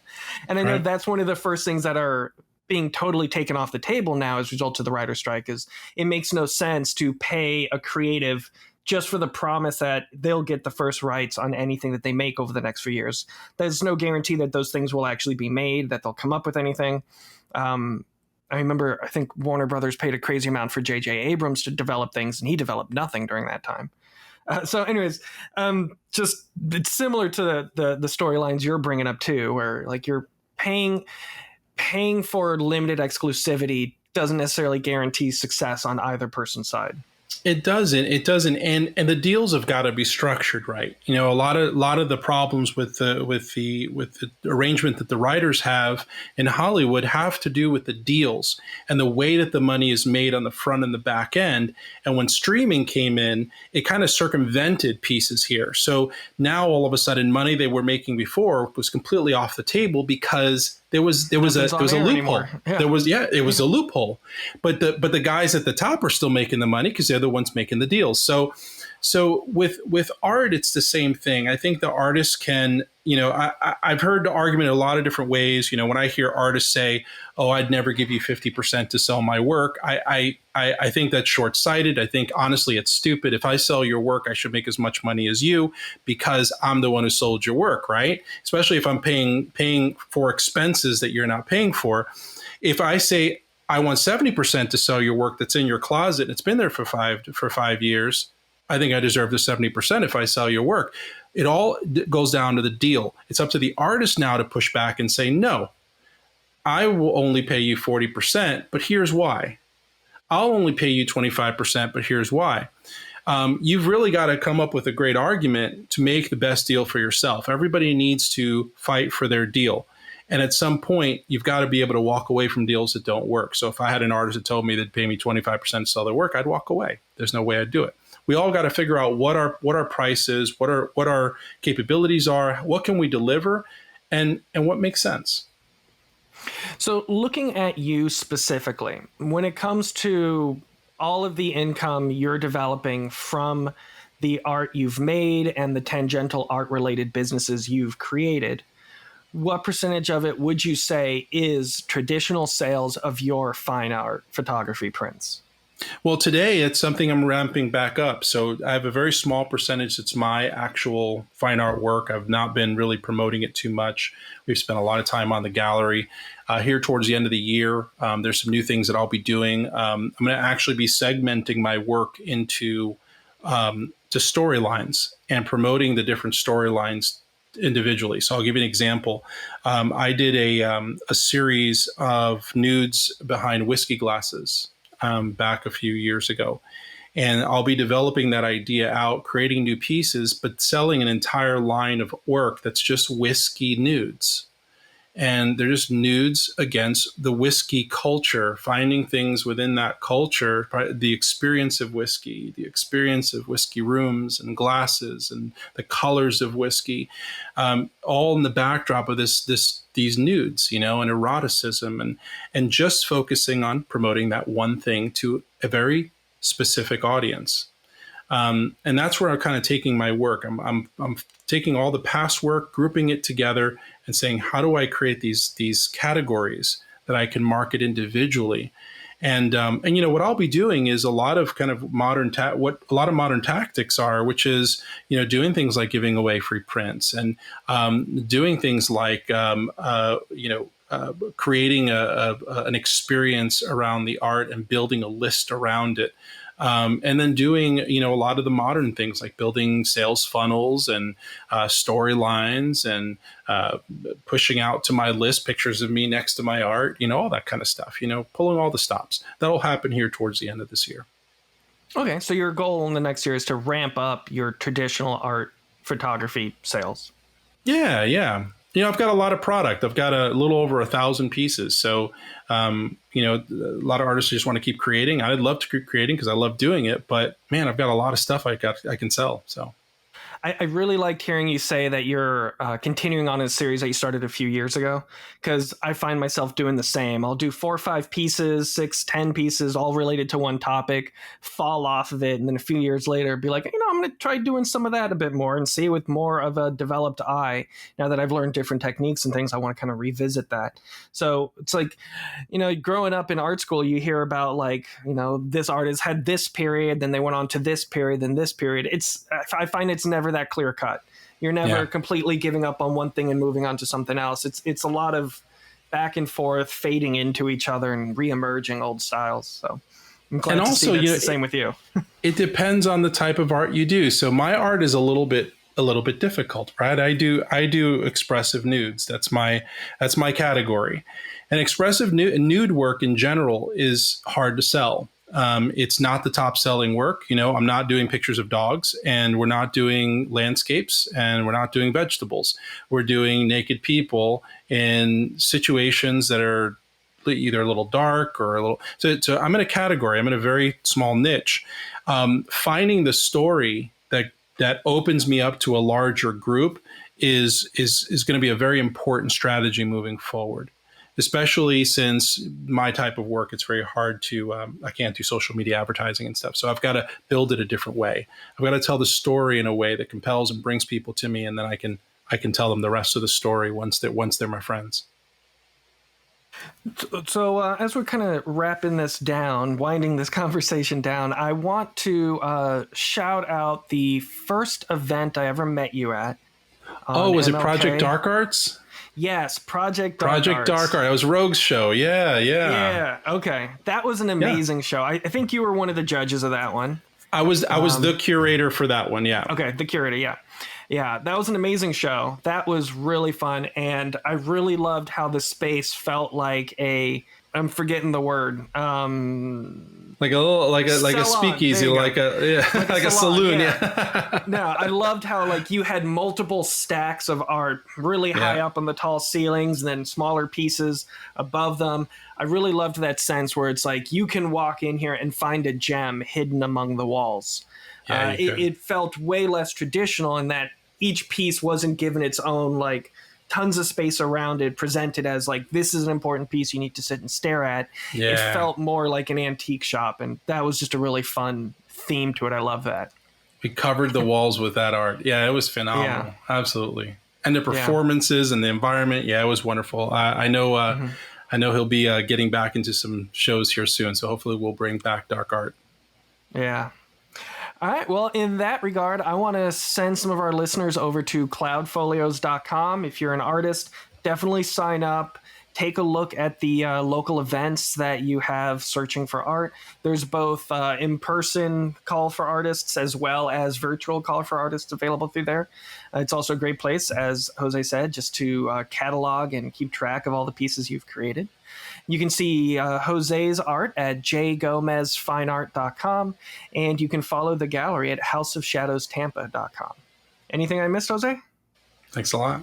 And I know that's one of the first things that are being totally taken off the table now as a result of the writer strike. Is it makes no sense to pay a creative just for the promise that they'll get the first rights on anything that they make over the next few years. There's no guarantee that those things will actually be made, that they'll come up with anything. I remember, I think Warner Brothers paid a crazy amount for J.J. Abrams to develop things, and he developed nothing during that time. So anyways, just it's similar to the storylines you're bringing up too, where you're paying for limited exclusivity doesn't necessarily guarantee success on either person's side. It doesn't. And the deals have got to be structured right. A lot of the problems with the arrangement that the writers have in Hollywood have to do with the deals and the way that the money is made on the front and the back end. And when streaming came in, it kind of circumvented pieces here. So now all of a sudden, money they were making before was completely off the table because there was a loophole. Yeah. It was a loophole. But the guys at the top are still making the money because they're the ones making the deals. So So with art, it's the same thing. I think the artist can, I've heard the argument in a lot of different ways. When I hear artists say, "Oh, I'd never give you 50% to sell my work," I think that's short-sighted. I think honestly, it's stupid. If I sell your work, I should make as much money as you because I'm the one who sold your work, right? Especially if I'm paying for expenses that you're not paying for. If I say I want 70% to sell your work that's in your closet, it's been there for 5 years, I think I deserve the 70% if I sell your work. It all goes down to the deal. It's up to the artist now to push back and say, no, I will only pay you 40%, but here's why. I'll only pay you 25%, but here's why. You've really got to come up with a great argument to make the best deal for yourself. Everybody needs to fight for their deal. And at some point, you've got to be able to walk away from deals that don't work. So if I had an artist that told me they'd pay me 25% to sell their work, I'd walk away. There's no way I'd do it. We all got to figure out what our price is, what our capabilities are, what can we deliver, and what makes sense. So looking at you specifically, when it comes to all of the income you're developing from the art you've made and the tangential art-related businesses you've created, what percentage of it would you say is traditional sales of your fine art photography prints? Well, today it's something I'm ramping back up. So I have a very small percentage that's my actual fine art work. I've not been really promoting it too much. We've spent a lot of time on the gallery. Here towards the end of the year, there's some new things that I'll be doing. I'm going to actually be segmenting my work into to storylines and promoting the different storylines individually. So I'll give you an example. I did a series of nudes behind whiskey glasses back a few years ago. And I'll be developing that idea out, creating new pieces, but selling an entire line of work that's just whiskey nudes. And they're just nudes against the whiskey culture, finding things within that culture, the experience of whiskey, the experience of whiskey rooms and glasses and the colors of whiskey, all in the backdrop of these nudes, and eroticism, and just focusing on promoting that one thing to a very specific audience. And that's where I'm kind of taking my work. I'm taking all the past work, grouping it together, and saying, how do I create these categories that I can market individually? And what I'll be doing is a lot of kind of modern tactics are, which is doing things like giving away free prints and doing things like creating an experience around the art and building a list around it. And then doing, a lot of the modern things like building sales funnels and storylines and pushing out to my list pictures of me next to my art, all that kind of stuff, pulling all the stops. That'll happen here towards the end of this year. Okay, so your goal in the next year is to ramp up your traditional art photography sales. Yeah. I've got a lot of product. I've got a little over 1,000 pieces. So, a lot of artists just want to keep creating. I'd love to keep creating because I love doing it. But man, I've got a lot of stuff I can sell. So. I really liked hearing you say that you're continuing on a series that you started a few years ago, because I find myself doing the same. I'll do 4 or 5 pieces, 6, 10 pieces, all related to one topic, fall off of it, and then a few years later be like, I'm going to try doing some of that a bit more and see with more of a developed eye. Now that I've learned different techniques and things, I want to kind of revisit that. So it's like, growing up in art school, you hear about this artist had this period, then they went on to this period, then this period. I find it's never that clear cut. You're never completely giving up on one thing and moving on to something else. It's a lot of back and forth, fading into each other and re-emerging old styles. So I'm glad to see that's the same with you. It depends on the type of art you do. So my art is a little bit difficult, right? I do expressive nudes. That's my category. And expressive nude work in general is hard to sell. It's not the top selling work. I'm not doing pictures of dogs, and we're not doing landscapes, and we're not doing vegetables. We're doing naked people in situations that are either a little dark or a little. So I'm in a category. I'm in a very small niche. Finding the story that opens me up to a larger group is going to be a very important strategy moving forward. especially since my type of work, it's very hard to, I can't do social media advertising and stuff. So I've got to build it a different way. I've got to tell the story in a way that compels and brings people to me. And then I can tell them the rest of the story once they're my friends. So as we're kind of wrapping this down, winding this conversation down, I want to shout out the first event I ever met you at. Was MLK. it Project Dark Arts? Yes, Project Dark Arts. Project Dark Art. It was Rogue's show. Yeah. Yeah. Okay, that was an amazing show. I think you were one of the judges of that one. I was the curator for that one. Yeah. Okay, the curator. Yeah, that was an amazing show. That was really fun, and I really loved how the space felt like I'm forgetting the word. Like a speakeasy, like a saloon. Yeah. No, I loved how like you had multiple stacks of art really high up on the tall ceilings, and then smaller pieces above them. I really loved that sense where it's like you can walk in here and find a gem hidden among the walls. Yeah, it felt way less traditional in that each piece wasn't given its own like tons of space around it, presented as like this is an important piece you need to sit and stare at. Yeah. It felt more like an antique shop, and that was just a really fun theme to it. I love that. We covered the walls with that art. Yeah, it was phenomenal. Yeah. Absolutely. And the performances and the environment, it was wonderful. I know I know he'll be getting back into some shows here soon, so hopefully we'll bring back Dark Art. Yeah. All right. Well, in that regard, I want to send some of our listeners over to cloudfolios.com. If you're an artist, definitely sign up. Take a look at the local events that you have searching for art. There's both in-person call for artists as well as virtual call for artists available through there. It's also a great place, as Jose said, just to catalog and keep track of all the pieces you've created. You can see Jose's art at jgomezfineart.com, and you can follow the gallery at houseofshadowstampa.com. Anything I missed, Jose? Thanks a lot.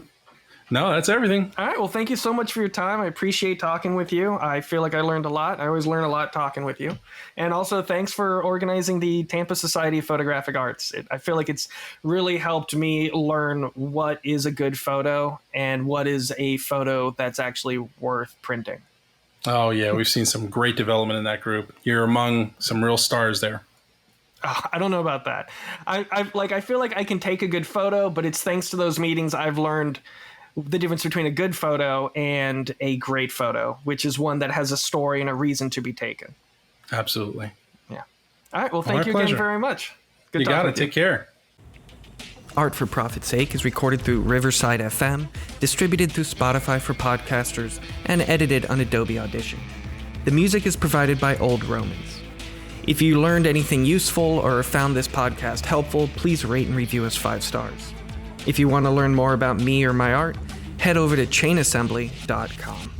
No, that's everything. All right. Well, thank you so much for your time. I appreciate talking with you. I feel like I learned a lot. I always learn a lot talking with you. And also, thanks for organizing the Tampa Society of Photographic Arts. I feel like it's really helped me learn what is a good photo and what is a photo that's actually worth printing. Oh, yeah. We've seen some great development in that group. You're among some real stars there. Oh, I don't know about that. I feel like I can take a good photo, but it's thanks to those meetings I've learned the difference between a good photo and a great photo, which is one that has a story and a reason to be taken. Absolutely. Yeah. All right. Well, thank you again very much. Good talking. You got it. Take care. Art for Profit's Sake is recorded through Riverside FM, distributed through Spotify for podcasters, and edited on Adobe Audition. The music is provided by Old Romans. If you learned anything useful or found this podcast helpful, please rate and review us 5 stars. If you want to learn more about me or my art, head over to chainassembly.com.